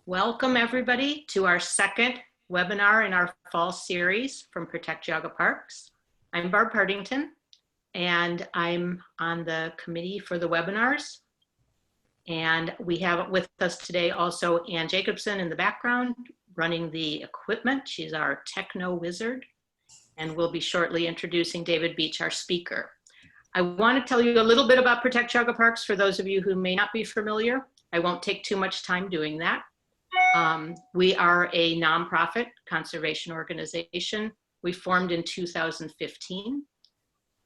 Welcome everybody to our second webinar in our fall series from Protect Geauga Parks. I'm Barb Partington and I'm on the committee for the webinars. And we have with us today also Ann Jacobson in the background running the equipment. She's our techno wizard. And we'll be shortly introducing David Beach, our speaker. I want to tell you a little bit about Protect Geauga Parks for those of you who may not be familiar. I won't take too much time doing that. We are a nonprofit conservation organization. We formed in 2015.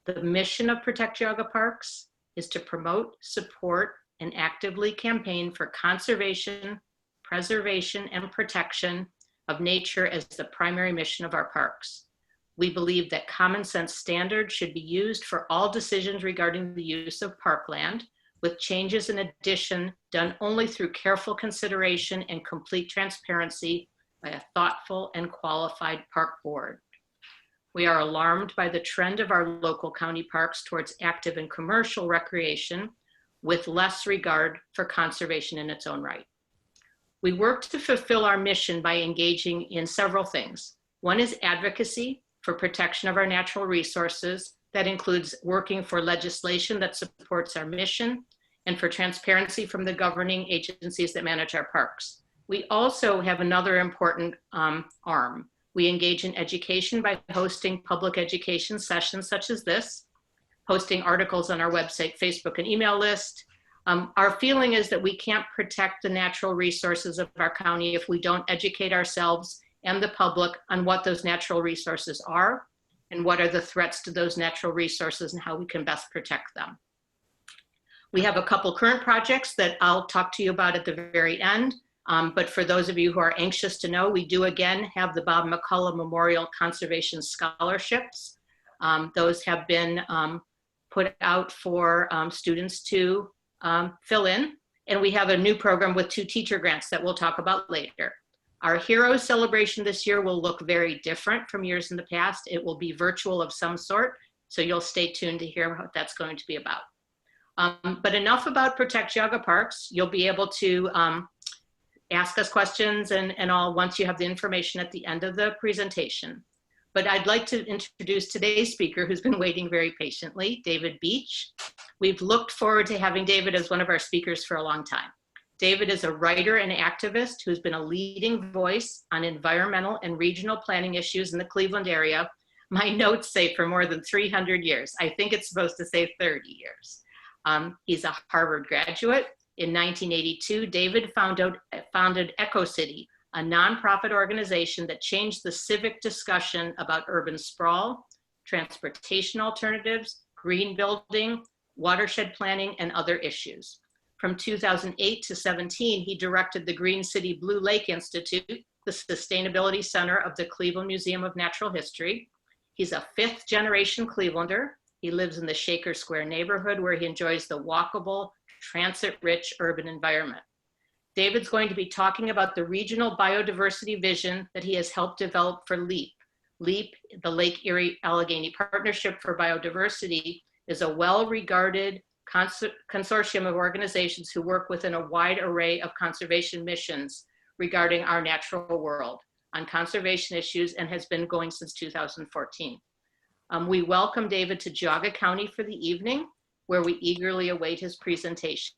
The mission of Protect Geauga Parks is to promote, support, and actively campaign for conservation, preservation, and protection of nature as the primary mission of our parks. We believe that common sense standards should be used for all decisions regarding the use of parkland, with changes in addition done only through careful consideration and complete transparency by a thoughtful and qualified park board. We are alarmed by the trend of our local county parks towards active and commercial recreation with less regard for conservation in its own right. We work to fulfill our mission by engaging in several things. One is advocacy for protection of our natural resources. That includes working for legislation that supports our mission and for transparency from the governing agencies that manage our parks. We also have another important arm. We engage in education by hosting public education sessions such as this, posting articles on our website, Facebook, and email list. Our feeling is that we can't protect the natural resources of our county if we don't educate ourselves and the public on what those natural resources are and what are the threats to those natural resources and how we can best protect them. We have a couple current projects that I'll talk to you about at the very end. But for those of you who are anxious to know, we do again have the Bob McCullough Memorial Conservation Scholarships. Those have been put out for students to fill in. And we have a new program with 2 teacher grants that we'll talk about later. Our Heroes Celebration this year will look very different from years in the past. It will be virtual of some sort, so you'll stay tuned to hear what that's going to be about. But enough about Protect Geauga Parks. You'll be able to ask us questions and all once you have the information at the end of the presentation. But I'd like to introduce today's speaker who's been waiting very patiently, David Beach. We've looked forward to having David as one of our speakers for a long time. David is a writer and activist who's been a leading voice on environmental and regional planning issues in the Cleveland area. My notes say for more than 300 years. I think it's supposed to say 30 years. He's a Harvard graduate. In 1982, David founded EcoCity, a nonprofit organization that changed the civic discussion about urban sprawl, transportation alternatives, green building, watershed planning, and other issues. From 2008 to 17, he directed the Green City Blue Lake Institute, the Sustainability Center of the Cleveland Museum of Natural History. He's a 5th generation Clevelander. He lives in the Shaker Square neighborhood where he enjoys the walkable, transit-rich urban environment. David's going to be talking about the Regional Biodiversity Vision that he has helped develop for LEAP. LEAP, the Lake Erie Allegheny Partnership for Biodiversity, is a well-regarded consortium of organizations who work within a wide array of conservation missions regarding our natural world on conservation issues and has been going since 2014. We welcome David to Geauga County for the evening, where we eagerly await his presentation.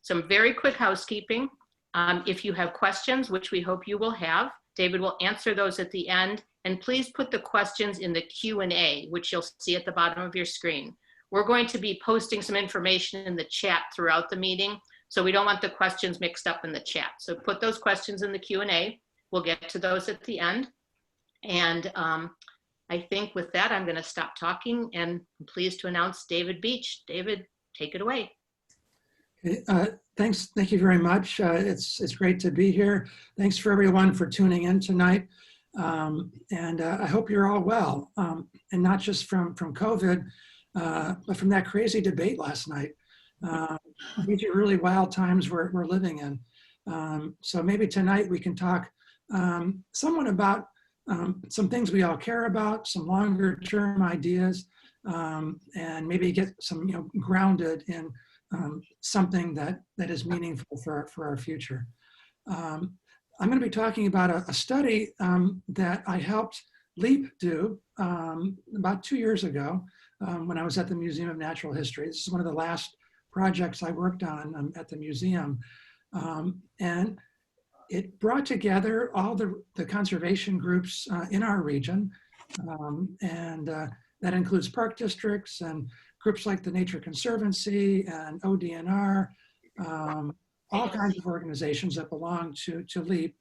Some very quick housekeeping. If you have questions, which we hope you will have, David will answer those at the end, and please put the questions in the Q&A, which you'll see at the bottom of your screen. We're going to be posting some information in the chat throughout the meeting, so we don't want the questions mixed up in the chat. So put those questions in the Q&A. We'll get to those at the end. And I think with that, I'm going to stop talking and I'm pleased to announce David Beach. David, take it away. Thanks. Thank you very much. It's great to be here. Thanks for everyone for tuning in tonight. I hope you're all well, and not just from COVID, but from that crazy debate last night. These are really wild times we're living in. So maybe tonight we can talk somewhat about some things we all care about, some longer term ideas, and maybe get some grounded in something that is meaningful for our future. I'm going to be talking about a study that I helped LEAP do about 2 years ago when I was at the Museum of Natural History. This is one of the last projects I worked on at the museum. And it brought together all the conservation groups in our region. That includes park districts and groups like the Nature Conservancy and ODNR, all kinds of organizations that belong to LEAP,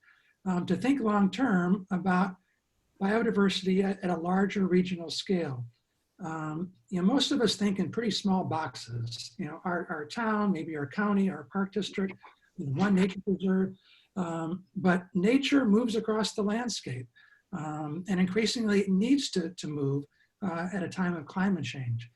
to think long-term about biodiversity at a larger regional scale. Most of us think in pretty small boxes, our town, maybe our county, our park district, one nature preserve, but nature moves across the landscape and increasingly needs to move at a time of climate change.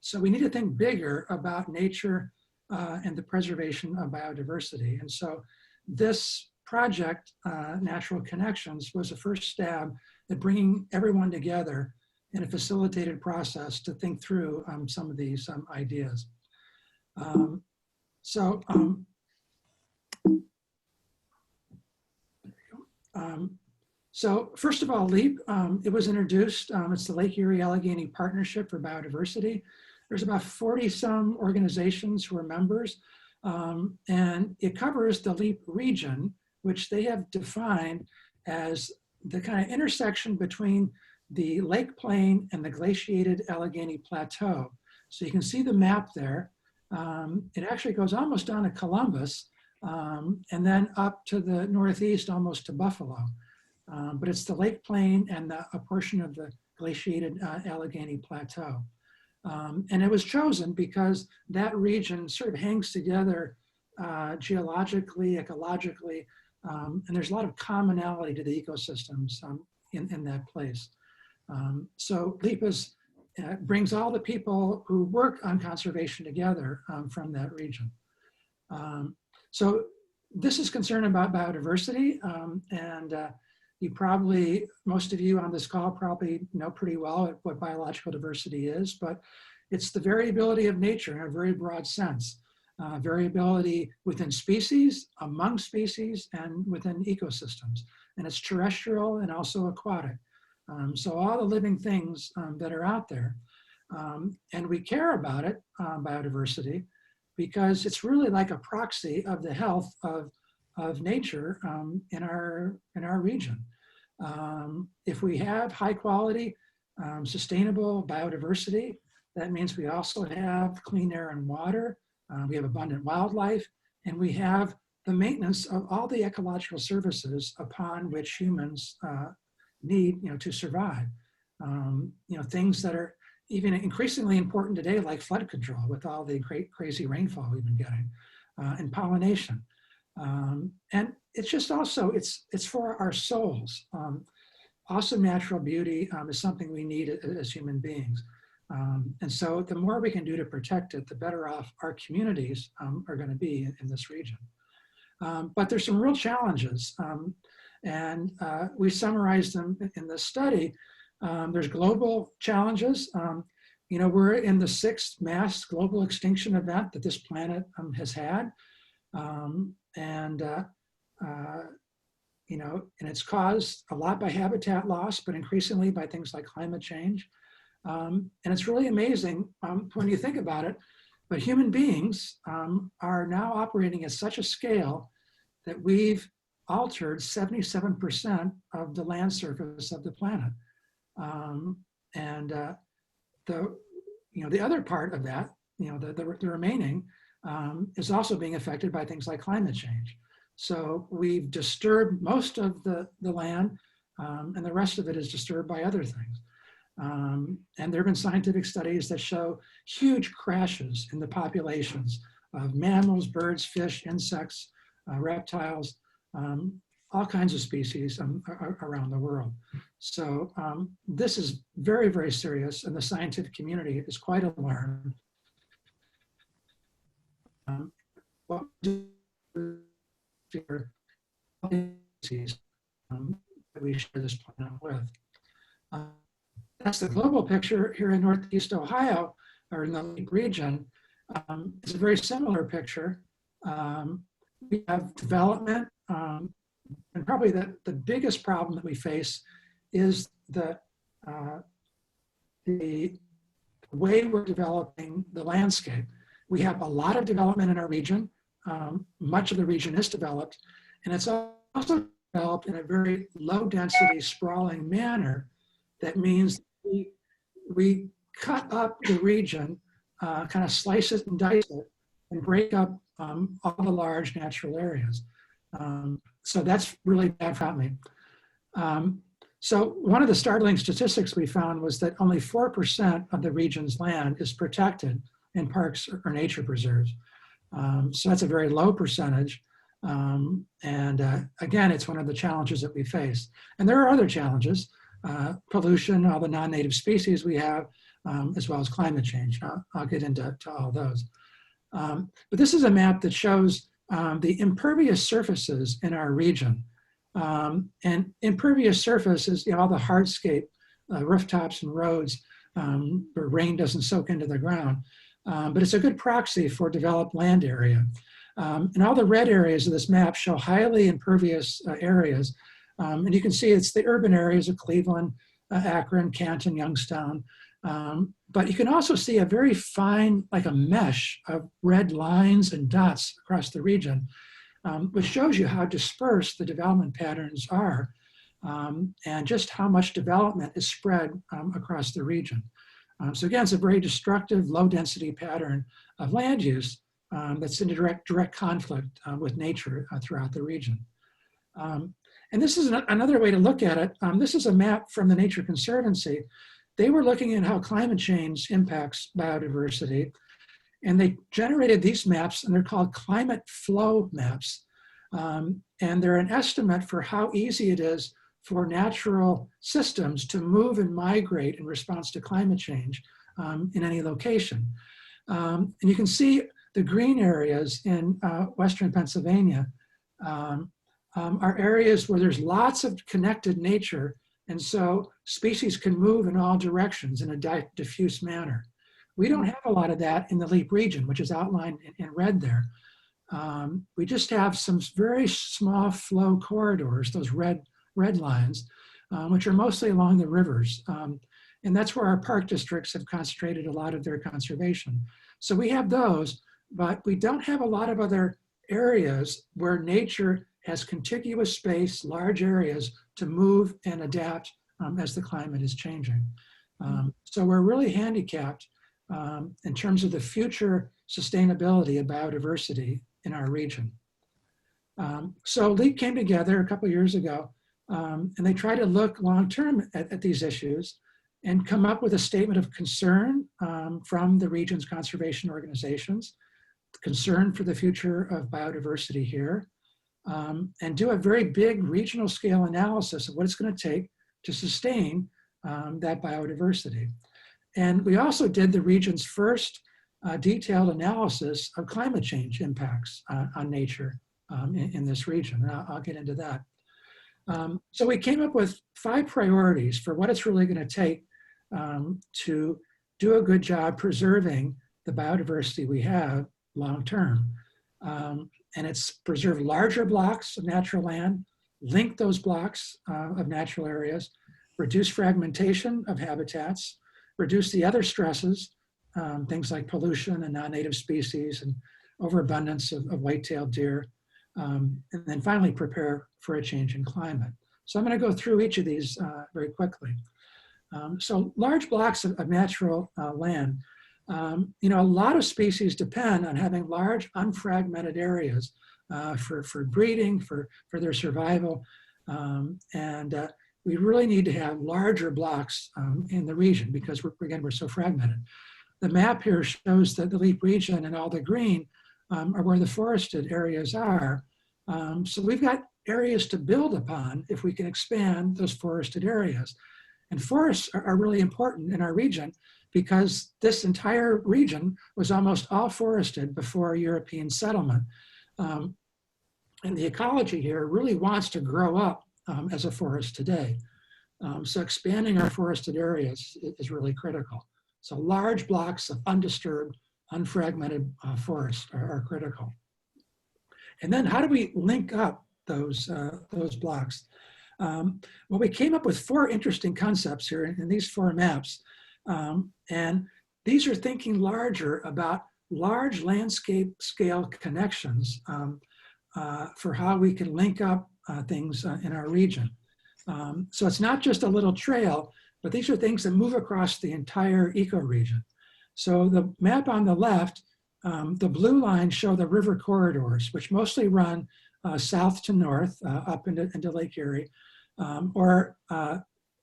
So we need to think bigger about nature and the preservation of biodiversity. And so this project, Natural Connections, was a first stab at bringing everyone together in a facilitated process to think through some of these ideas. So first of all, LEAP, it was introduced, it's the Lake Erie Allegheny Partnership for Biodiversity. There's about 40 some organizations who are members, and it covers the LEAP region, which they have defined as the kind of intersection between the lake plain and the glaciated Allegheny Plateau. So you can see the map there. It actually goes almost down to Columbus and then up to the northeast, almost to Buffalo. But it's the lake plain and a portion of the glaciated Allegheny Plateau. And it was chosen because that region sort of hangs together geologically, ecologically, and there's a lot of commonality to the ecosystems in that place. So LEAP brings all the people who work on conservation together from that region. So this is concerned about biodiversity, and most of you on this call probably know pretty well what biological diversity is, but it's the variability of nature in a very broad sense. Variability within species, among species, and within ecosystems. And it's terrestrial and also aquatic. So all the living things that are out there. And we care about it, biodiversity, because it's really like a proxy of the health of nature in our region. If we have high quality, sustainable biodiversity, that means we also have clean air and water, we have abundant wildlife, and we have the maintenance of all the ecological services upon which humans need to survive. Things that are even increasingly important today, like flood control with all the crazy rainfall we've been getting, and pollination. And it's just also, it's for our souls. Also natural beauty is something we need as human beings. And so the more we can do to protect it, the better off our communities are going to be in this region. But there's some real challenges, and we summarized them in this study. There's global challenges. We're in the 6th mass global extinction event that this planet has had. And it's caused a lot by habitat loss, but increasingly by things like climate change. And it's really amazing when you think about it, but human beings are now operating at such a scale that we've altered 77% of the land surface of the planet. The other part of that, the remaining, is also being affected by things like climate change. So we've disturbed most of the land, and the rest of it is disturbed by other things. And there have been scientific studies that show huge crashes in the populations of mammals, birds, fish, insects, reptiles, all kinds of species around the world. So this is very, very serious, and the scientific community is quite alarmed. What we share this planet with. That's the global picture here in Northeast Ohio, or in the Lake region. It's a very similar picture. We have development, and probably the biggest problem that we face is the way we're developing the landscape. We have a lot of development in our region. Much of the region is developed, and it's also developed in a very low density, sprawling manner. That means we cut up the region, kind of slice it and dice it, and break up all the large natural areas. So that's really bad for me. So one of the startling statistics we found was that only 4% of the region's land is protected in parks or nature preserves. So that's a very low percentage. Again, it's one of the challenges that we face. And there are other challenges, pollution, all the non-native species we have, as well as climate change. I'll get into all those. But this is a map that shows the impervious surfaces in our region. And impervious surface is all the hardscape, rooftops and roads where rain doesn't soak into the ground. But it's a good proxy for developed land area. And all the red areas of this map show highly impervious areas. And you can see it's the urban areas of Cleveland, Akron, Canton, Youngstown. But you can also see a very fine, like a mesh of red lines and dots across the region, which shows you how dispersed the development patterns are, and just how much development is spread across the region. So again, it's a very destructive, low density pattern of land use that's in direct conflict with nature throughout the region. And this is another way to look at it. This is a map from the Nature Conservancy. They were looking at how climate change impacts biodiversity, and they generated these maps, and they're called climate flow maps. And they're an estimate for how easy it is for natural systems to move and migrate in response to climate change in any location. And you can see the green areas in Western Pennsylvania are areas where there's lots of connected nature, and so species can move in all directions in a diffuse manner. We don't have a lot of that in the LEAP region, which is outlined in red there. We just have some very small flow corridors, those red lines, which are mostly along the rivers. And that's where our park districts have concentrated a lot of their conservation. So we have those, but we don't have a lot of other areas where nature has contiguous space, large areas to move and adapt as the climate is changing. So we're really handicapped in terms of the future sustainability of biodiversity in our region. So LEAP came together a couple of years ago, and they tried to look long-term at these issues and come up with a statement of concern from the region's conservation organizations, concern for the future of biodiversity here, and do a very big regional scale analysis of what it's going to take to sustain that biodiversity. And we also did the region's first detailed analysis of climate change impacts on nature in this region. And I'll get into that. So we came up with 5 priorities for what it's really going to take to do a good job preserving the biodiversity we have long term. And it's preserve larger blocks of natural land, link those blocks of natural areas, reduce fragmentation of habitats, reduce the other stresses, things like pollution and non-native species and overabundance of white-tailed deer, and then finally prepare for a change in climate. So I'm going to go through each of these very quickly. So large blocks of natural land. A lot of species depend on having large unfragmented areas for breeding, for their survival. We really need to have larger blocks in the region because we're so fragmented. The map here shows that the LEAP region and all the green are where the forested areas are. So we've got areas to build upon if we can expand those forested areas. And forests are really important in our region because this entire region was almost all forested before European settlement. And the ecology here really wants to grow up as a forest today. So expanding our forested areas is really critical. So large blocks of undisturbed, unfragmented forests are critical. And then how do we link up those blocks. Well, we came up with 4 interesting concepts here in these 4 maps. And these are thinking larger about large landscape scale connections for how we can link up things in our region. So it's not just a little trail, but these are things that move across the entire ecoregion. So the map on the left, the blue lines show the river corridors, which mostly run south to north up into Lake Erie, or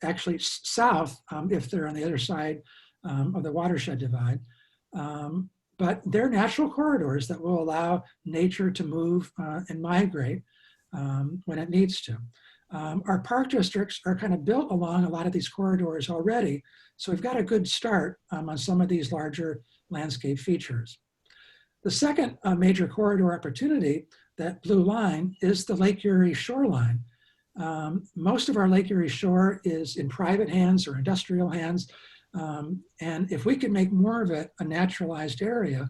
actually south if they're on the other side of the watershed divide. But they're natural corridors that will allow nature to move and migrate when it needs to. Our park districts are kind of built along a lot of these corridors already, so we've got a good start on some of these larger landscape features. The second major corridor opportunity, that blue line, is the Lake Erie shoreline. Most of our Lake Erie shore is in private hands or industrial hands. And if we can make more of it a naturalized area,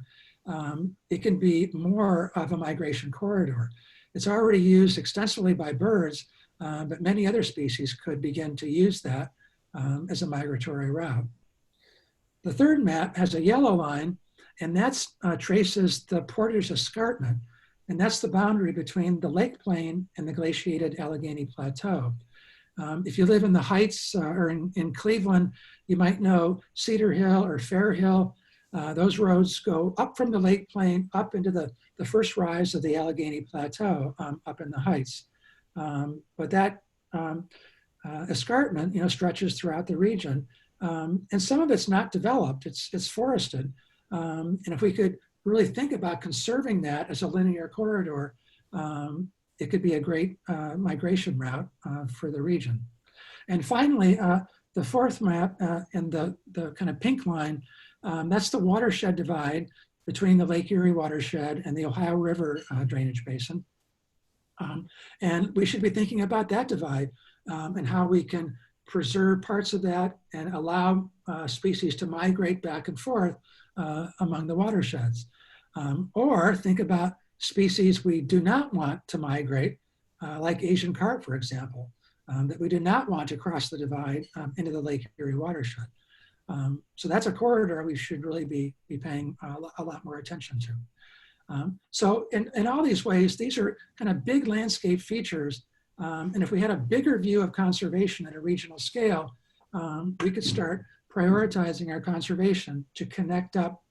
it can be more of a migration corridor. It's already used extensively by birds, but many other species could begin to use that as a migratory route. The third map has a yellow line, and that traces the Porter's Escarpment, and that's the boundary between the lake plain and the glaciated Allegheny Plateau. If you live in the Heights or in Cleveland, you might know Cedar Hill or Fair Hill. Those roads go up from the lake plain up into the first rise of the Allegheny Plateau up in the Heights. But that escarpment, stretches throughout the region. And some of it's not developed, it's forested. And if we could really think about conserving that as a linear corridor, it could be a great migration route for the region. And finally, the fourth map and the kind of pink line, that's the watershed divide between the Lake Erie watershed and the Ohio River drainage basin. And we should be thinking about that divide and how we can preserve parts of that and allow species to migrate back and forth among the watersheds. Or think about species we do not want to migrate, like Asian carp, for example, that we do not want to cross the divide into the Lake Erie watershed. So that's a corridor we should really be paying a lot more attention to. So in all these ways, these are kind of big landscape features. And if we had a bigger view of conservation at a regional scale, we could start prioritizing our conservation to connect up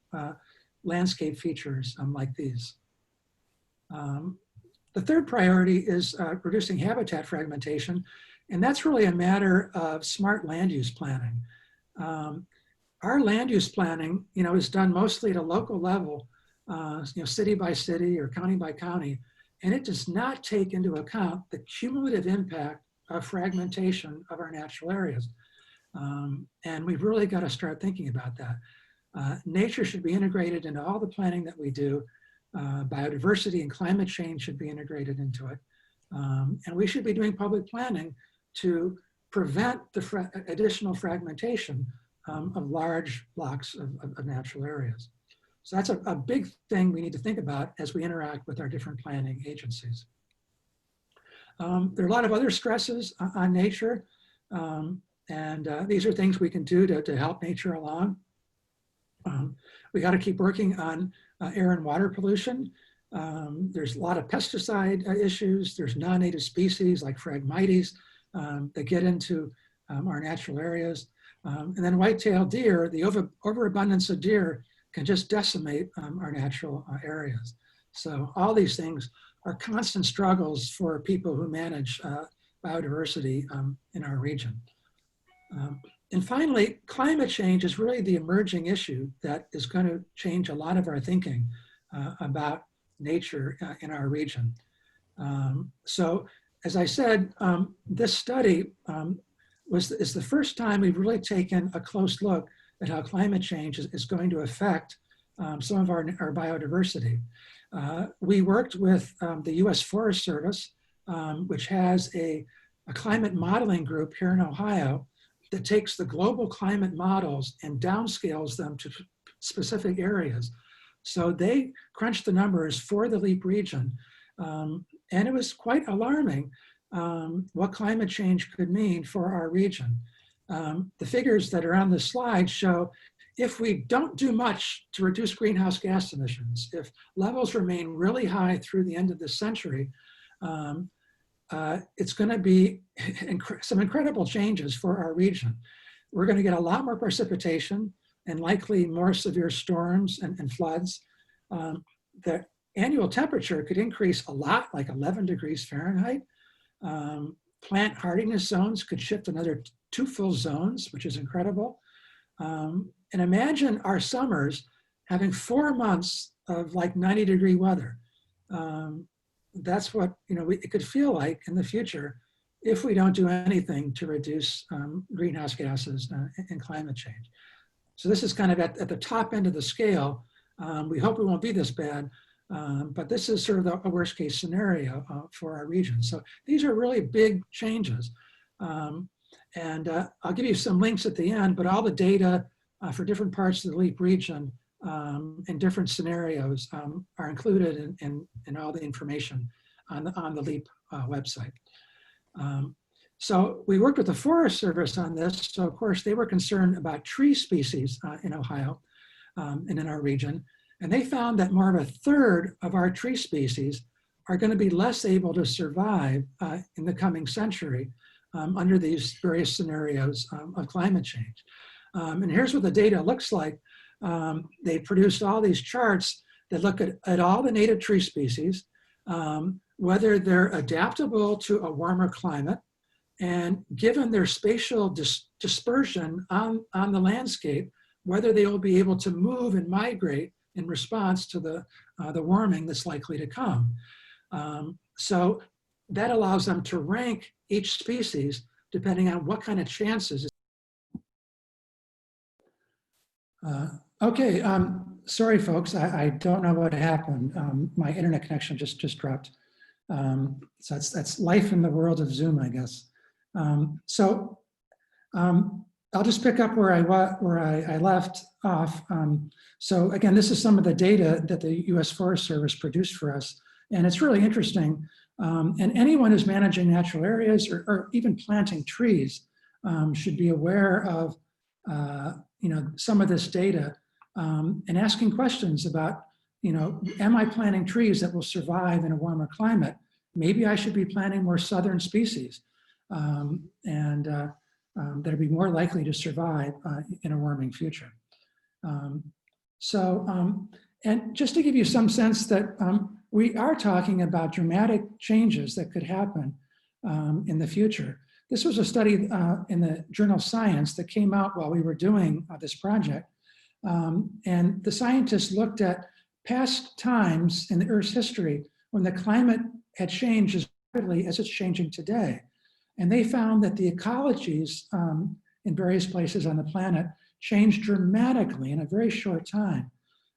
landscape features like these. The third priority is reducing habitat fragmentation, and that's really a matter of smart land use planning. Our land use planning, is done mostly at a local level, city by city or county by county, and it does not take into account the cumulative impact of fragmentation of our natural areas. And we've really got to start thinking about that. Nature should be integrated into all the planning that we do. Biodiversity and climate change should be integrated into it. And we should be doing public planning to prevent the additional fragmentation of large blocks of natural areas. So that's a big thing we need to think about as we interact with our different planning agencies. There are a lot of other stresses on nature, and these are things we can do to help nature along. We got to keep working on air and water pollution. There's a lot of pesticide issues. There's non-native species like Phragmites that get into our natural areas. And then white-tailed deer, the overabundance of deer can just decimate our natural areas. So all these things are constant struggles for people who manage biodiversity in our region. And finally, climate change is really the emerging issue that is going to change a lot of our thinking about nature in our region. So as I said, this study is the first time we've really taken a close look at how climate change is going to affect some of our biodiversity. We worked with the US Forest Service, which has a climate modeling group here in Ohio that takes the global climate models and downscales them to specific areas. So they crunched the numbers for the LEAP region And it was quite alarming what climate change could mean for our region. The figures that are on the slide show if we don't do much to reduce greenhouse gas emissions, if levels remain really high through the end of this century, it's going to be some incredible changes for our region. We're going to get a lot more precipitation and likely more severe storms and floods. The annual temperature could increase a lot, like 11 degrees Fahrenheit. Plant hardiness zones could shift another 2 full zones, which is incredible. And imagine our summers having 4 months of like 90-degree weather. That's what it could feel like in the future if we don't do anything to reduce greenhouse gases and climate change. So this is kind of at the top end of the scale. We hope it won't be this bad, but this is sort of a worst case scenario for our region. So these are really big changes. And I'll give you some links at the end, but all the data for different parts of the LEAP region in different scenarios are included in all the information on the LEAP website. So we worked with the Forest Service on this. So of course they were concerned about tree species in Ohio and in our region. And they found that more of a third of our tree species are going to be less able to survive in the coming century under these various scenarios of climate change. And here's what the data looks like. They produced all these charts that look at all the native tree species, whether they're adaptable to a warmer climate, and given their spatial dispersion on the landscape, whether they will be able to move and migrate in response to the warming that's likely to come. So that allows them to rank each species depending on what kind of chances. Okay, sorry folks, I don't know what happened. My internet connection just dropped. So that's life in the world of Zoom, I guess. I'll just pick up where I left off. So again, this is some of the data that the U.S. Forest Service produced for us, and it's really interesting. And anyone who's managing natural areas or even planting trees should be aware of some of this data and asking questions about, am I planting trees that will survive in a warmer climate? Maybe I should be planting more southern species that'll be more likely to survive in a warming future. And just to give you some sense that we are talking about dramatic changes that could happen in the future. This was a study in the journal Science that came out while we were doing this project. And the scientists looked at past times in the Earth's history when the climate had changed as rapidly as it's changing today. And they found that the ecologies in various places on the planet changed dramatically in a very short time.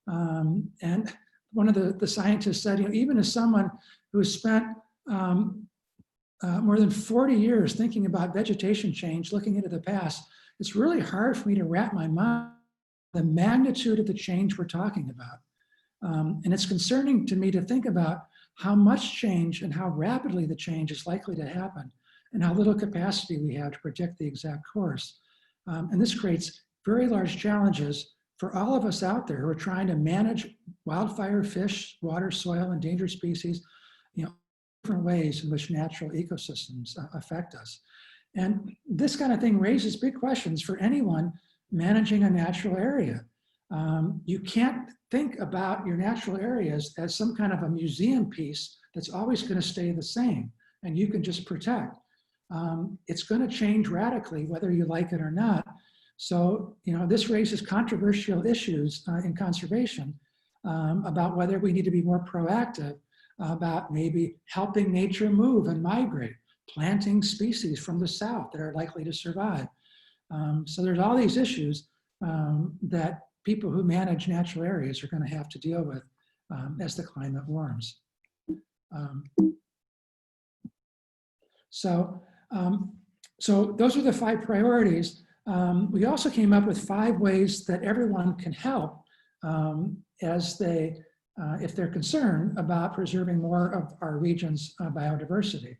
And one of the scientists said, even as someone who spent more than 40 years thinking about vegetation change, looking into the past, it's really hard for me to wrap my mind around the magnitude of the change we're talking about. And it's concerning to me to think about how much change and how rapidly the change is likely to happen and how little capacity we have to predict the exact course. And this creates very large challenges for all of us out there who are trying to manage wildfire, fish, water, soil, and endangered species, different ways in which natural ecosystems affect us. And this kind of thing raises big questions for anyone managing a natural area. You can't think about your natural areas as some kind of a museum piece that's always going to stay the same and you can just protect. It's going to change radically whether you like it or not. So, this raises controversial issues in conservation about whether we need to be more proactive about maybe helping nature move and migrate, planting species from the south that are likely to survive. So there's all these issues that people who manage natural areas are going to have to deal with as the climate warms. So those are the 5 priorities. We also came up with 5 ways that everyone can help as they if they're concerned about preserving more of our region's biodiversity.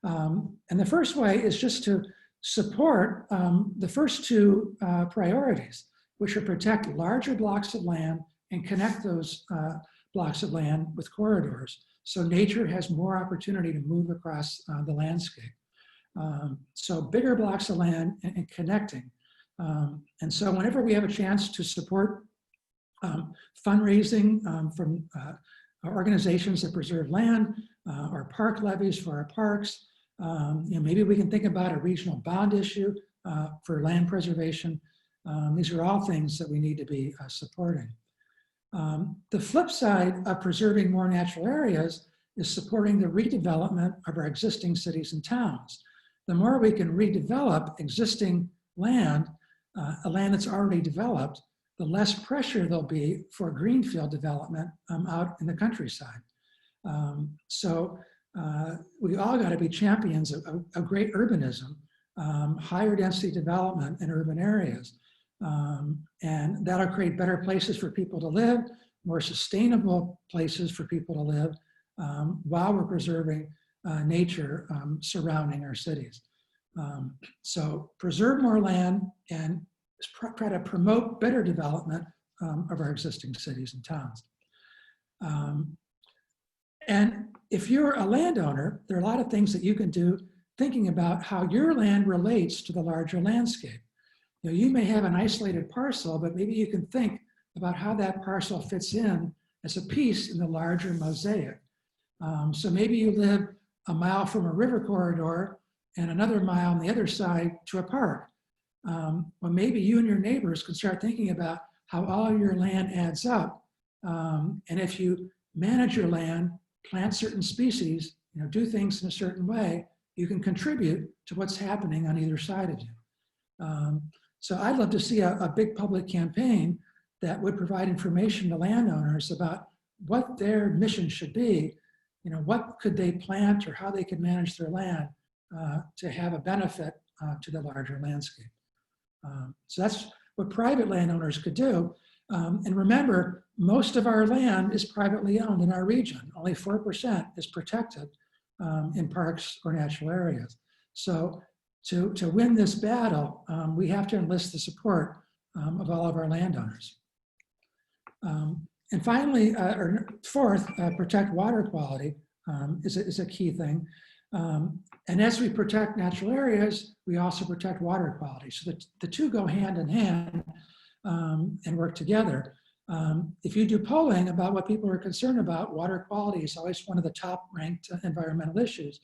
And the first way is just to support the first two priorities, which are protect larger blocks of land and connect those blocks of land with corridors. So nature has more opportunity to move across the landscape. So bigger blocks of land and connecting. And so whenever we have a chance to support fundraising from organizations that preserve land or park levies for our parks, maybe we can think about a regional bond issue for land preservation. These are all things that we need to be supporting. The flip side of preserving more natural areas is supporting the redevelopment of our existing cities and towns. The more we can redevelop existing land, a land that's already developed, the less pressure there'll be for greenfield development out in the countryside. So we all got to be champions of great urbanism, higher density development in urban areas. And that'll create better places for people to live, more sustainable places for people to live, while we're preserving nature surrounding our cities. So preserve more land and try to promote better development of our existing cities and towns. And if you're a landowner, there are a lot of things that you can do thinking about how your land relates to the larger landscape. You know, you may have an isolated parcel, but maybe you can think about how that parcel fits in as a piece in the larger mosaic. So maybe you live a mile from a river corridor and another mile on the other side to a park. Well, maybe you and your neighbors can start thinking about how all of your land adds up. And if you manage your land, plant certain species, do things in a certain way, you can contribute to what's happening on either side of you. So I'd love to see a big public campaign that would provide information to landowners about what their mission should be, what could they plant or how they could manage their land to have a benefit to the larger landscape. So that's what private landowners could do. And remember, most of our land is privately owned in our region. Only 4% is protected in parks or natural areas. So to win this battle, we have to enlist the support of all of our landowners. And finally, or fourth, protect water quality is a key thing. And as we protect natural areas, we also protect water quality. So the two go hand in hand and work together. If you do polling about what people are concerned about, water quality is always one of the top ranked environmental issues.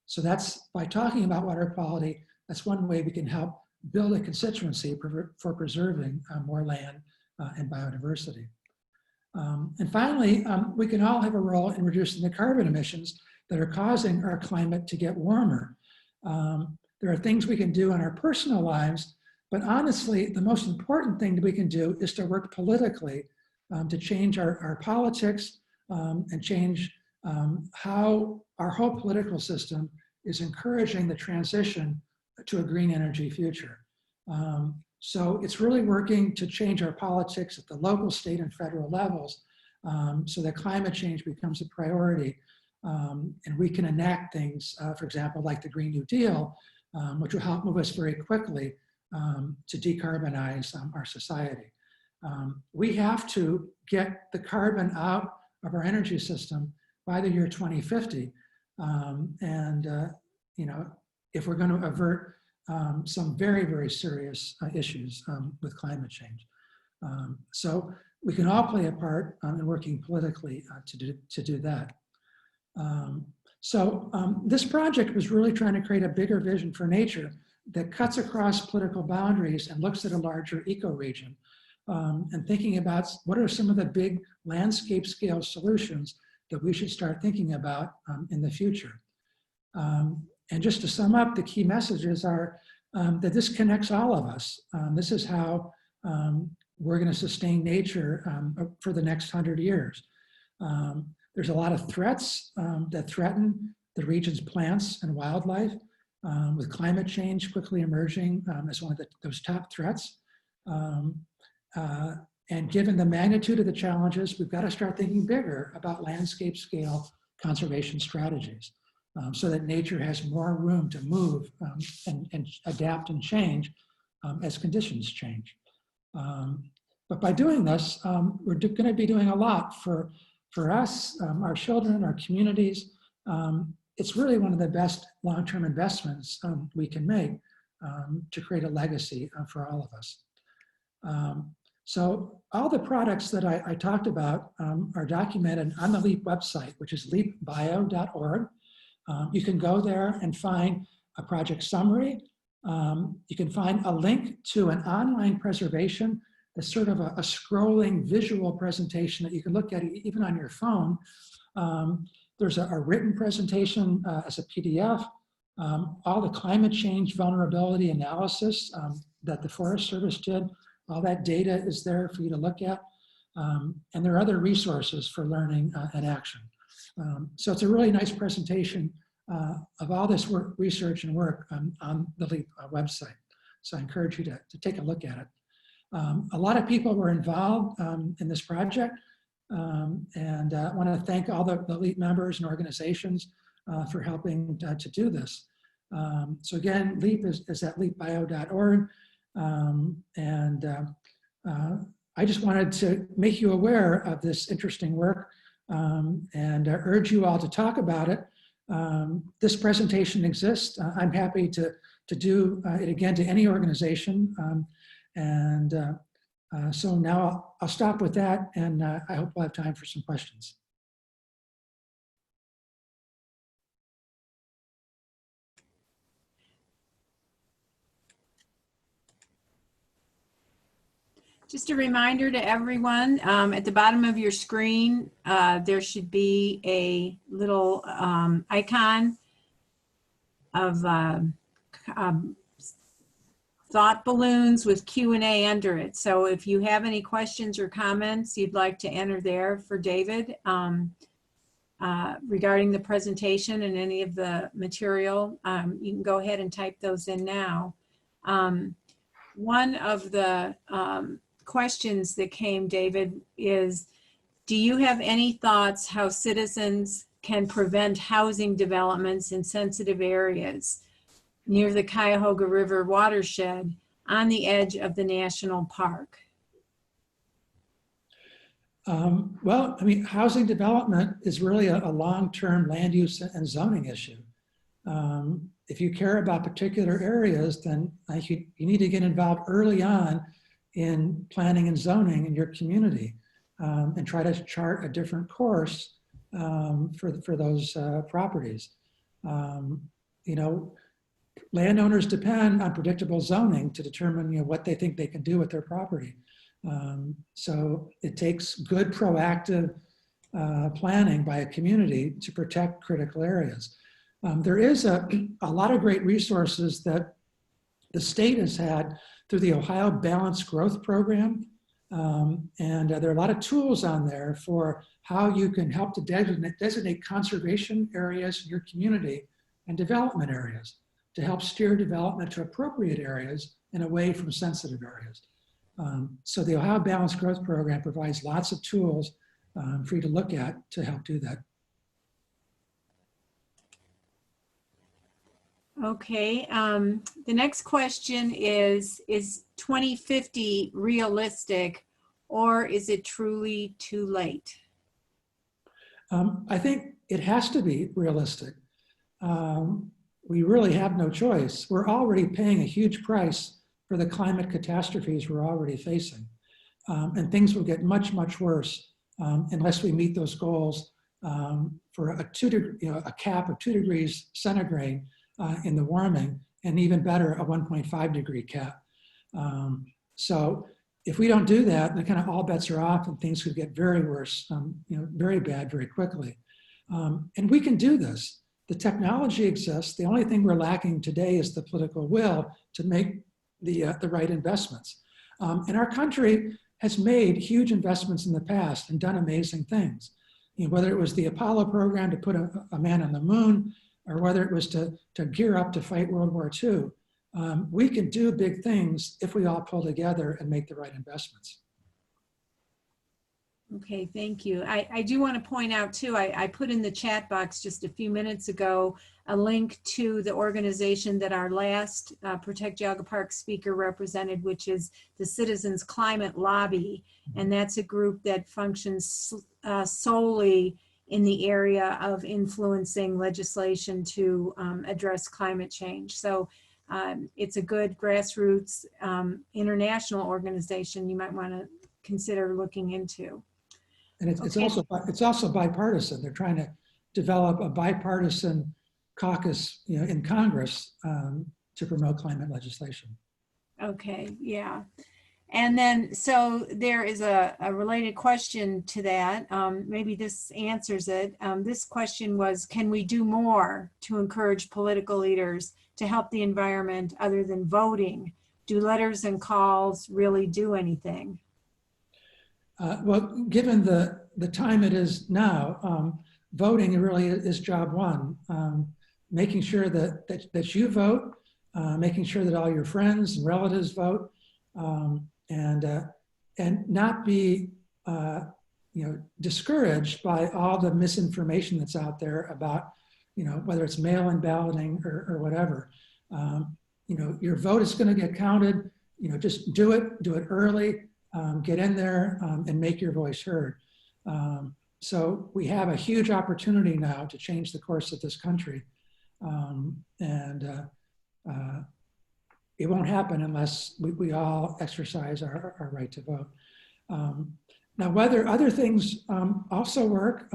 So that's, by talking about water quality, that's one way we can help build a constituency for preserving more land and biodiversity. And finally, we can all have a role in reducing the carbon emissions that are causing our climate to get warmer. There are things we can do in our personal lives, but honestly, the most important thing that we can do is to work politically to change our politics and change how our whole political system is encouraging the transition to a green energy future. So it's really working to change our politics at the local, state, and federal levels so that climate change becomes a priority. And we can enact things, for example, like the Green New Deal, which will help move us very quickly to decarbonize our society. We have to get the carbon out of our energy system by the year 2050. If we're going to avert some very, very serious issues with climate change. So we can all play a part in working politically to do that. This project was really trying to create a bigger vision for nature that cuts across political boundaries and looks at a larger ecoregion and thinking about what are some of the big landscape scale solutions that we should start thinking about in the future. And just to sum up, the key messages are that this connects all of us. This is how we're going to sustain nature for the next 100 years. There's a lot of threats that threaten the region's plants and wildlife, with climate change quickly emerging as one of those top threats. And given the magnitude of the challenges, we've got to start thinking bigger about landscape scale conservation strategies so that nature has more room to move and adapt and change as conditions change. But by doing this, we're going to be doing a lot for us, our children, our communities. It's really one of the best long-term investments we can make to create a legacy for all of us. So all the products that I talked about are documented on the LEAP website, which is leapbio.org. You can go there and find a project summary. You can find a link to an online preservation that's sort of a scrolling visual presentation that you can look at even on your phone. There's a written presentation as a PDF. All the climate change vulnerability analysis that the Forest Service did, all that data is there for you to look at. And there are other resources for learning and action. So it's a really nice presentation of all this work, research and work on the LEAP website. So I encourage you to take a look at it. A lot of people were involved in this project. And I want to thank all the LEAP members and organizations for helping to do this. So again, LEAP is at leapbio.org. I just wanted to make you aware of this interesting work and urge you all to talk about it. This presentation exists. I'm happy to do it again to any organization. So now I'll stop with that, and I hope we'll have time for some questions. Just a reminder to everyone, at the bottom of your screen, there should be a little icon of thought balloons with Q&A under it. So if you have any questions or comments you'd like to enter there for David regarding the presentation and any of the material, you can go ahead and type those in now. One of the questions that came, David, is, do you have any thoughts how citizens can prevent housing developments in sensitive areas near the Cuyahoga River watershed on the edge of the national park? Well, I mean, housing development is really a long-term land use and zoning issue. If you care about particular areas, then you need to get involved early on in planning and zoning in your community and try to chart a different course for those properties. You know, landowners depend on predictable zoning to determine what they think they can do with their property. So it takes good proactive planning by a community to protect critical areas. There is a lot of great resources that the state has had through the Ohio Balanced Growth Program. And there are a lot of tools on there for how you can help to designate conservation areas in your community and development areas to help steer development to appropriate areas and away from sensitive areas. So the Ohio Balanced Growth Program provides lots of tools for you to look at to help do that. Okay, the next question is 2050 realistic, or is it truly too late? I think it has to be realistic. We really have no choice. We're already paying a huge price for the climate catastrophes we're already facing. And things will get much, much worse unless we meet those goals for a cap of 2 degrees centigrade in the warming, and even better, a 1.5 degree cap. So if we don't do that, then kind of all bets are off and things could get very worse, very bad very quickly. And we can do this. The technology exists. The only thing we're lacking today is the political will to make the right investments. And our country has made huge investments in the past and done amazing things. Whether it was the Apollo program to put a man on the moon, or whether it was to gear up to fight World War II, we can do big things if we all pull together and make the right investments. Okay, thank you. I do want to point out too, I put in the chat box just a few minutes ago a link to the organization that our last Protect Geauga Park speaker represented, which is the Citizens Climate Lobby. And that's a group that functions solely in the area of influencing legislation to address climate change. So it's a good grassroots international organization you might want to consider looking into. And it's also bipartisan. They're trying to develop a bipartisan caucus, in Congress to promote climate legislation. Okay, yeah. And then, so there is a related question to that. Maybe this answers it. This question was, can we do more to encourage political leaders to help the environment other than voting? Do letters and calls really do anything? Well, given the time it is now, voting really is job one. Making sure that you vote, making sure that all your friends and relatives vote, and not be discouraged by all the misinformation that's out there about whether it's mail-in balloting or whatever. Your vote is going to get counted. Just do it early. Get in there and make your voice heard. So we have a huge opportunity now to change the course of this country. It won't happen unless we all exercise our right to vote. Now, whether other things also work,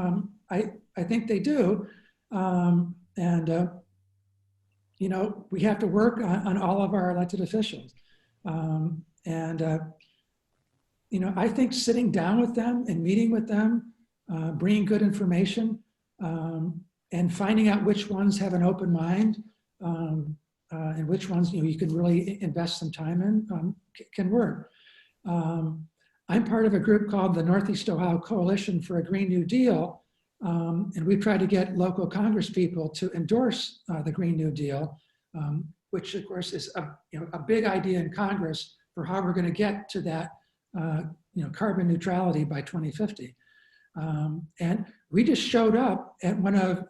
I think they do. We have to work on all of our elected officials. I think sitting down with them and meeting with them, bringing good information, and finding out which ones have an open mind and which ones you can really invest some time in can work. I'm part of a group called the Northeast Ohio Coalition for a Green New Deal, and we've tried to get local Congress people to endorse the Green New Deal, which of course is a big idea in Congress for how we're going to get to that carbon neutrality by 2050. And we just showed up at one of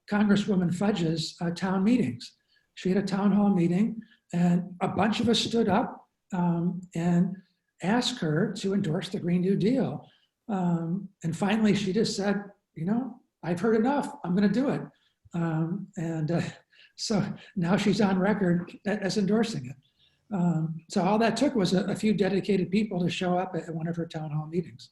Congresswoman Fudge's town meetings. She had a town hall meeting and a bunch of us stood up and asked her to endorse the Green New Deal. And finally she just said, I've heard enough, I'm gonna do it. So now she's on record as endorsing it. So all that took was a few dedicated people to show up at one of her town hall meetings.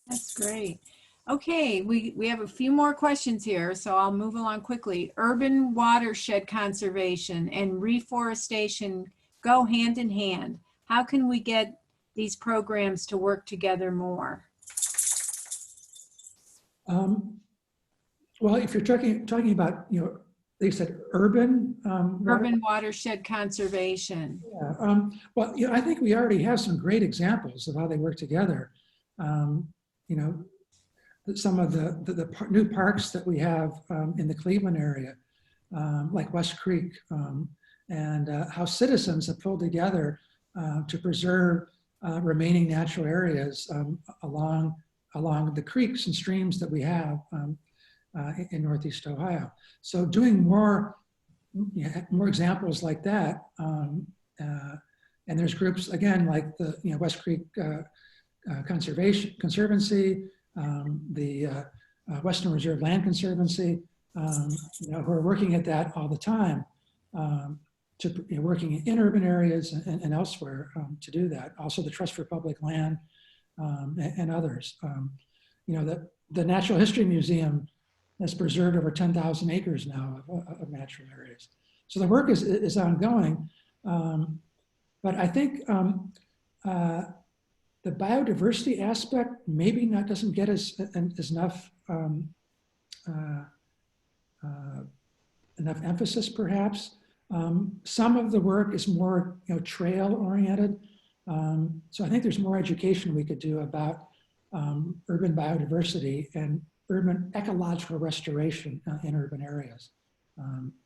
That's great. Okay, we have a few more questions here, so I'll move along quickly. Urban watershed conservation and reforestation go hand in hand. How can we get these programs to work together more? Well, if you're talking about, they said urban Watershed conservation. Yeah. Well, I think we already have some great examples of how they work together. Some of the new parks that we have in the Cleveland area, like West Creek, and how citizens have pulled together to preserve remaining natural areas along the creeks and streams that we have in Northeast Ohio. So doing more examples like that, and there's groups again like the West Creek Conservancy, the Western Reserve Land Conservancy, who are working at that all the time, working in urban areas and elsewhere to do that. Also the Trust for Public Land and others. The Natural History Museum has preserved over 10,000 acres now of natural areas. So the work is ongoing, but I think the biodiversity aspect maybe doesn't get enough emphasis, perhaps. Some of the work is more trail oriented. So I think there's more education we could do about urban biodiversity and urban ecological restoration in urban areas.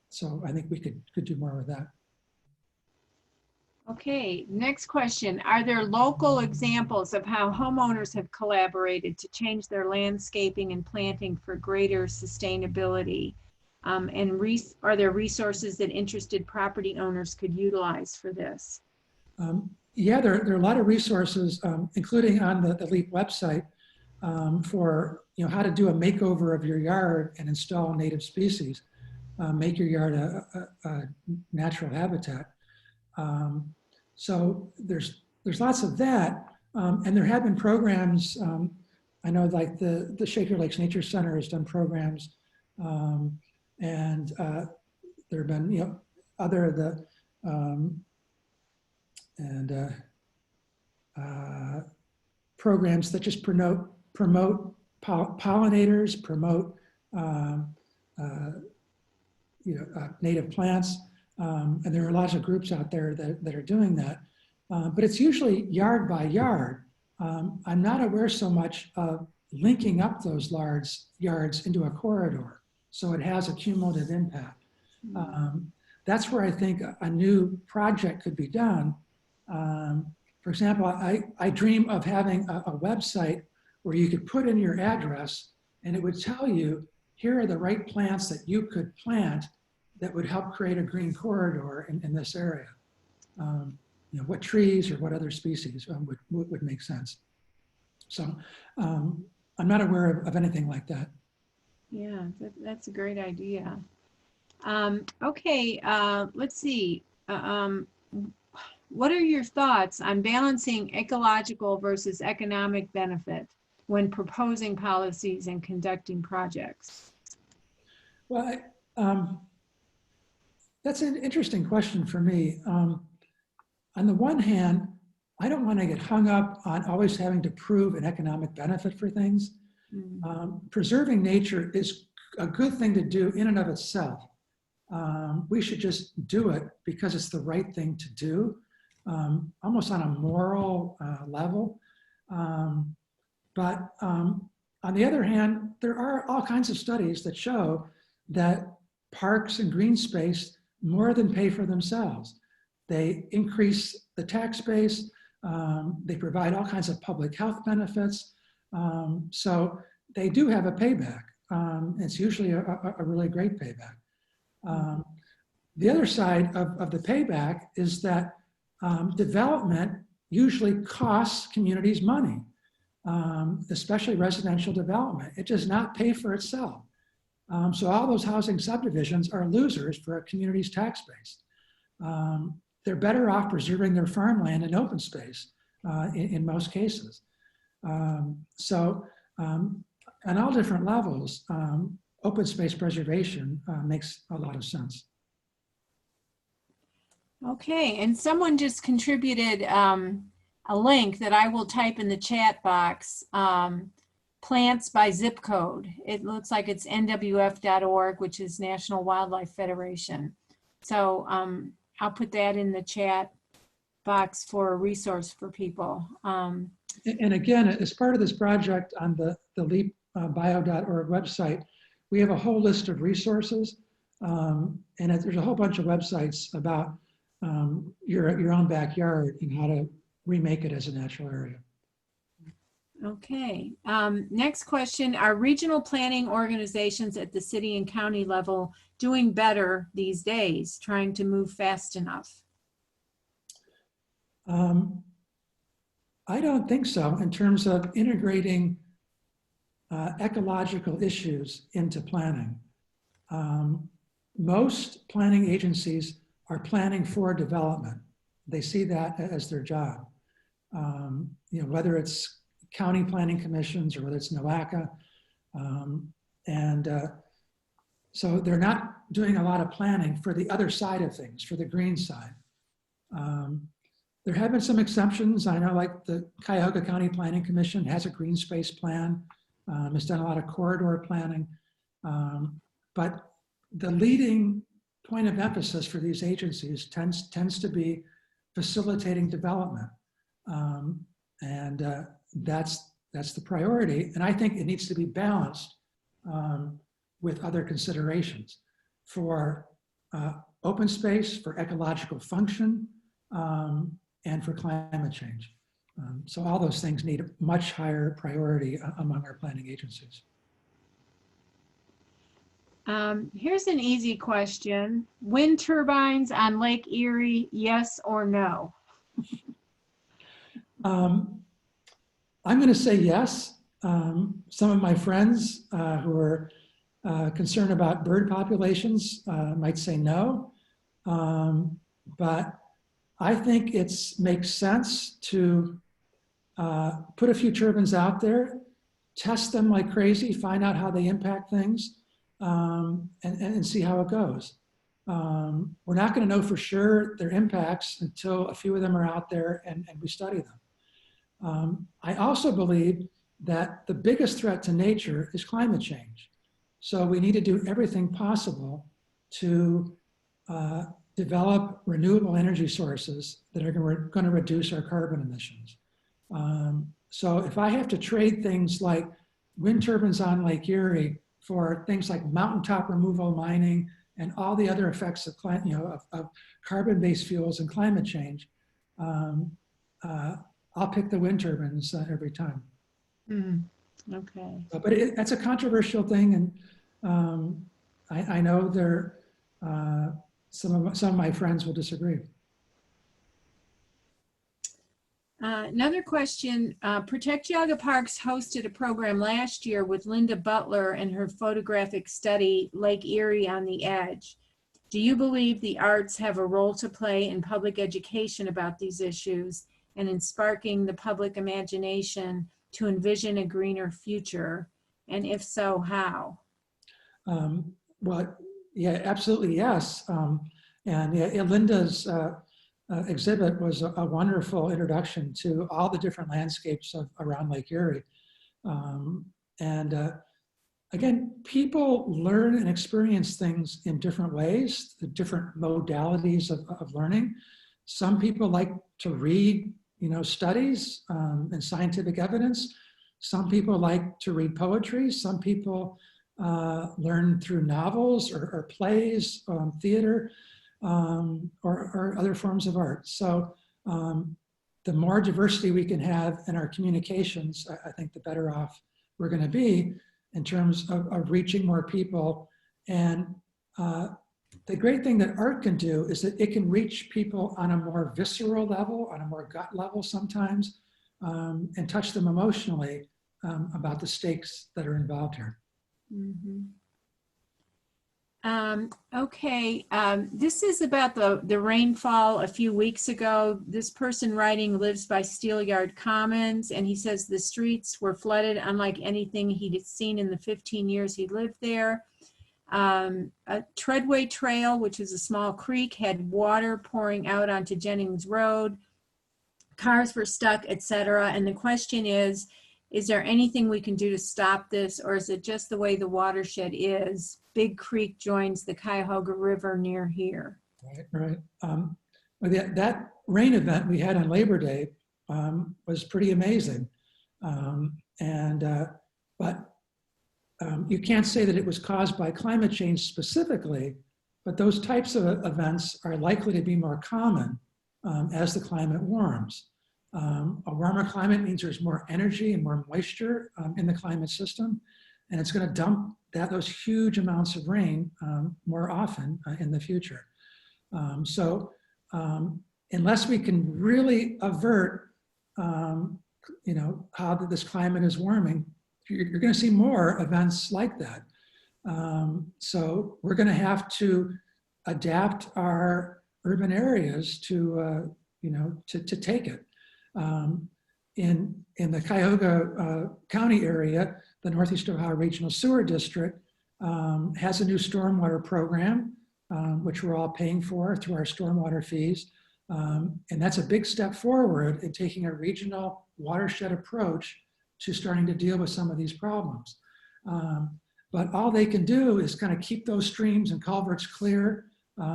So I think we could do more with that. Okay, next question. Are there local examples of how homeowners have collaborated to change their landscaping and planting for greater sustainability? Are there resources that interested property owners could utilize for this? Yeah, there are a lot of resources, including on the LEAP website, for how to do a makeover of your yard and install native species, make your yard a natural habitat. So there's lots of that, and there have been programs. I know, like the Shaker Lakes Nature Center has done programs, and there have been other programs that just promote pollinators, promote native plants. And there are lots of groups out there that are doing that. But it's usually yard by yard. I'm not aware so much of linking up those yards into a corridor, so it has a cumulative impact. That's where I think a new project could be done. For example, I dream of having a website where you could put in your address and it would tell you, here are the right plants that you could plant that would help create a green corridor in this area. What trees or what other species would make sense. So I'm not aware of anything like that. Yeah, that's a great idea. Okay, let's see. What are your thoughts on balancing ecological versus economic benefit when proposing policies and conducting projects? Well, that's an interesting question for me. On the one hand, I don't want to get hung up on always having to prove an economic benefit for things. Preserving nature is a good thing to do in and of itself. We should just do it because it's the right thing to do, almost on a moral level. But on the other hand, there are all kinds of studies that show that parks and green space more than pay for themselves. They increase the tax base. They provide all kinds of public health benefits. So they do have a payback. It's usually a really great payback. The other side of the payback is that development usually costs communities money, especially residential development. It does not pay for itself. So all those housing subdivisions are losers for a community's tax base. They're better off preserving their farmland and open space in most cases. So on all different levels, open space preservation makes a lot of sense. Okay, and someone just contributed a link that I will type in the chat box. Plants by zip code. It looks like it's nwf.org, which is National Wildlife Federation. So I'll put that in the chat box for a resource for people. And again, as part of this project on the leapbio.org website, we have a whole list of resources. And there's a whole bunch of websites about your own backyard and how to remake it as a natural area. Okay, next question. Are regional planning organizations at the city and county level doing better these days, trying to move fast enough? I don't think so in terms of integrating ecological issues into planning. Most planning agencies are planning for development. They see that as their job. Whether it's county planning commissions or whether it's NOACA. So they're not doing a lot of planning for the other side of things, for the green side. There have been some exceptions. I know, like the Cuyahoga County Planning Commission has a green space plan. It's done a lot of corridor planning. But the leading point of emphasis for these agencies tends to be facilitating development. That's the priority. And I think it needs to be balanced with other considerations for open space, for ecological function, and for climate change. So all those things need a much higher priority among our planning agencies. Here's an easy question. Wind turbines on Lake Erie, yes or no? I'm going to say yes. Some of my friends who are concerned about bird populations might say no. But I think it makes sense to put a few turbines out there, test them like crazy, find out how they impact things, and see how it goes. We're not going to know for sure their impacts until a few of them are out there and we study them. I also believe that the biggest threat to nature is climate change. So we need to do everything possible to develop renewable energy sources that are going to reduce our carbon emissions. So if I have to trade things like wind turbines on Lake Erie for things like mountaintop removal mining and all the other effects of, of carbon-based fuels and climate change, I'll pick the wind turbines every time. Okay. But that's a controversial thing, and I know some of my friends will disagree. Another question, Protect Geauga Parks hosted a program last year with Linda Butler and her photographic study, Lake Erie on the Edge. Do you believe the arts have a role to play in public education about these issues and in sparking the public imagination to envision a greener future? And if so, how? Well, yeah, absolutely, yes. And yeah, Linda's exhibit was a wonderful introduction to all the different landscapes around Lake Erie. Again, people learn and experience things in different ways, the different modalities of learning. Some people like to read, studies and scientific evidence. Some people like to read poetry. Some people learn through novels or plays, theater, or other forms of art. So the more diversity we can have in our communications, I think the better off we're going to be in terms of reaching more people. And the great thing that art can do is that it can reach people on a more visceral level, on a more gut level sometimes, and touch them emotionally about the stakes that are involved here. Mm-hmm. Okay, this is about the rainfall a few weeks ago. This person writing lives by Steelyard Commons, and he says the streets were flooded unlike anything he'd seen in the 15 years he lived there. A Treadway Trail, which is a small creek, had water pouring out onto Jennings Road. Cars were stuck, etc. And the question is there anything we can do to stop this, or is it just the way the watershed is? Big Creek joins the Cuyahoga River near here. Right. Well, that rain event we had on Labor Day was pretty amazing. But you can't say that it was caused by climate change specifically, but those types of events are likely to be more common as the climate warms. A warmer climate means there's more energy and more moisture in the climate system, and it's going to dump those huge amounts of rain more often in the future. So unless we can really avert, how this climate is warming, you're going to see more events like that. So we're going to have to adapt our urban areas to take it. In the Cuyahoga County area, the Northeast Ohio Regional Sewer District has a new stormwater program, which we're all paying for through our stormwater fees. And that's a big step forward in taking a regional watershed approach to starting to deal with some of these problems. But all they can do is kind of keep those streams and culverts clear,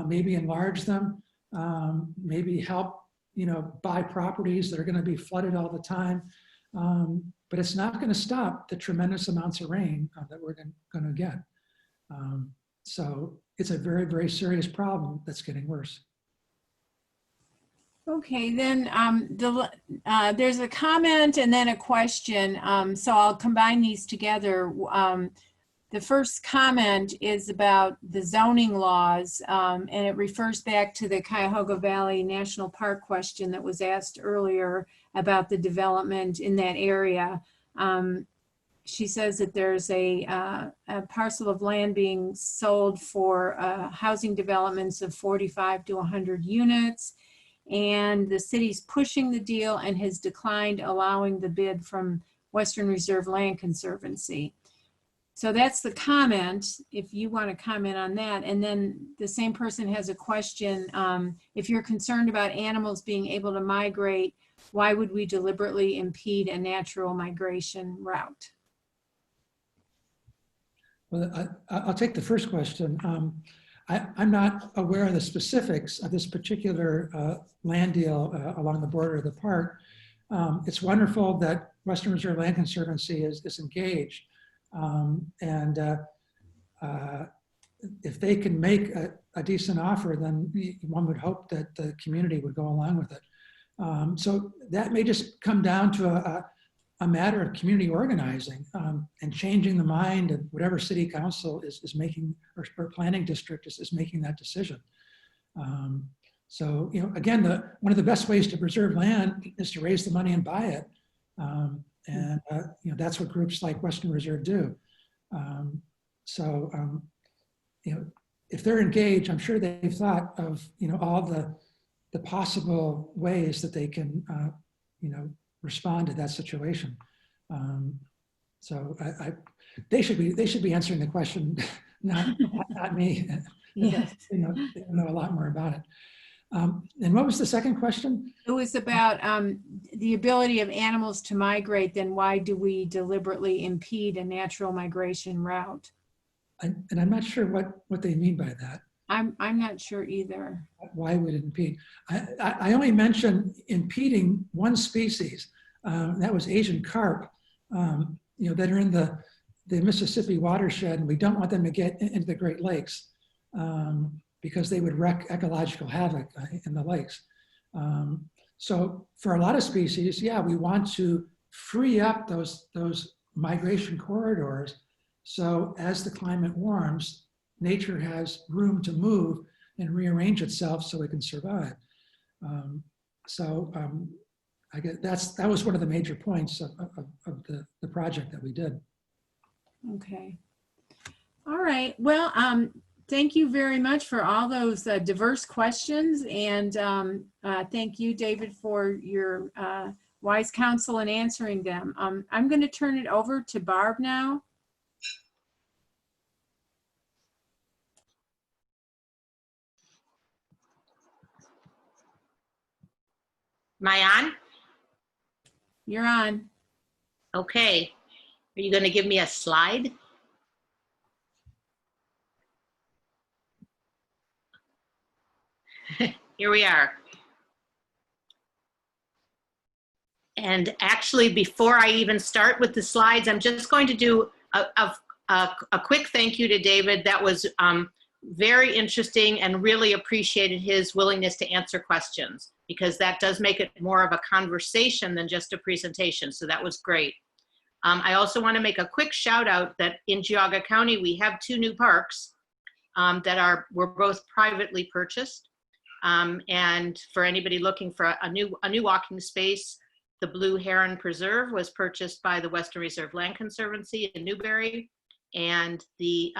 maybe enlarge them, maybe help buy properties that are going to be flooded all the time. But it's not going to stop the tremendous amounts of rain that we're going to get. So it's a very, very serious problem that's getting worse. Okay, then there's a comment and then a question. So I'll combine these together. The first comment is about the zoning laws, and it refers back to the Cuyahoga Valley National Park question that was asked earlier about the development in that area. She says that there's a parcel of land being sold for housing developments of 45 to 100 units. And the city's pushing the deal and has declined allowing the bid from Western Reserve Land Conservancy. So that's the comment, if you want to comment on that. And then the same person has a question. If you're concerned about animals being able to migrate, why would we deliberately impede a natural migration route? Well, I'll take the first question. I'm not aware of the specifics of this particular land deal along the border of the park. It's wonderful that Western Reserve Land Conservancy is engaged. If they can make a decent offer, then one would hope that the community would go along with it. So that may just come down to a matter of community organizing and changing the mind of whatever city council is making, or planning district is making that decision. So, again, one of the best ways to preserve land is to raise the money and buy it. That's what groups like Western Reserve do. If they're engaged, I'm sure they've thought of, all the possible ways that they can, respond to that situation. They should be answering the question, not me. Yeah. They know a lot more about it. And what was the second question? It was about the ability of animals to migrate. Then why do we deliberately impede a natural migration route? And I'm not sure what they mean by that. I'm not sure either. Why would it impede? I only mentioned impeding one species. That was Asian carp, that are in the Mississippi watershed, and we don't want them to get into the Great Lakes because they would wreak ecological havoc in the lakes. So for a lot of species, yeah, we want to free up those migration corridors. So as the climate warms, nature has room to move and rearrange itself so it can survive. I guess that was one of the major points of the project that we did. Okay. All right. Well, thank you very much for all those diverse questions. And thank you, David, for your wise counsel in answering them. I'm going to turn it over to Barb now. Am I on? You're on. Okay. Are you going to give me a slide? Here we are. And actually, before I even start with the slides, I'm just going to do a quick thank you to David. That was very interesting, and really appreciated his willingness to answer questions, because that does make it more of a conversation than just a presentation. So that was great. I also want to make a quick shout out that in Geauga County, we have 2 new parks that were both privately purchased. And for anybody looking for a new walking space, the Blue Heron Preserve was purchased by the Western Reserve Land Conservancy in Newberry, and the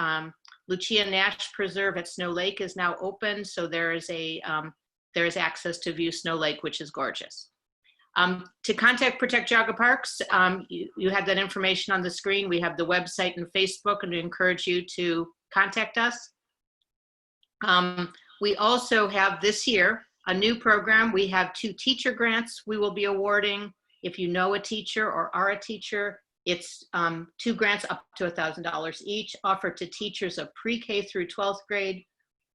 Lucia Nash Preserve at Snow Lake is now open. So there is access to view Snow Lake, which is gorgeous. To contact Protect Geauga Parks, you have that information on the screen. We have the website and Facebook, and we encourage you to contact us. We also have this year a new program. We have 2 teacher grants we will be awarding. If you know a teacher or are a teacher, it's 2 grants up to $1,000 each, offered to teachers of pre-K through 12th grade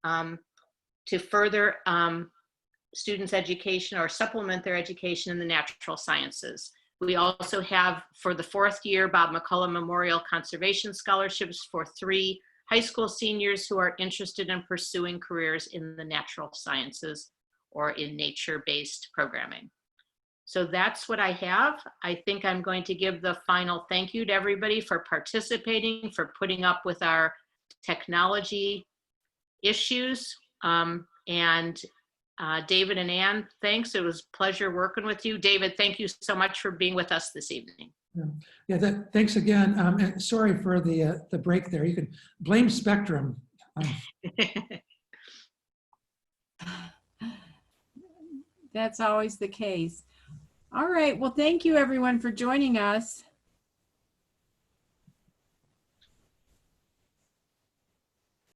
to further students' education or supplement their education in the natural sciences. We also have, for the 4th year, Bob McCullough Memorial Conservation Scholarships for 3 high school seniors who are interested in pursuing careers in the natural sciences or in nature-based programming. So that's what I have. I think I'm going to give the final thank you to everybody for participating, for putting up with our technology issues. David and Ann, thanks. It was a pleasure working with you. David, thank you so much for being with us this evening. Thanks again. And sorry for the break there. You could blame Spectrum. That's always the case. All right. Well, thank you everyone for joining us.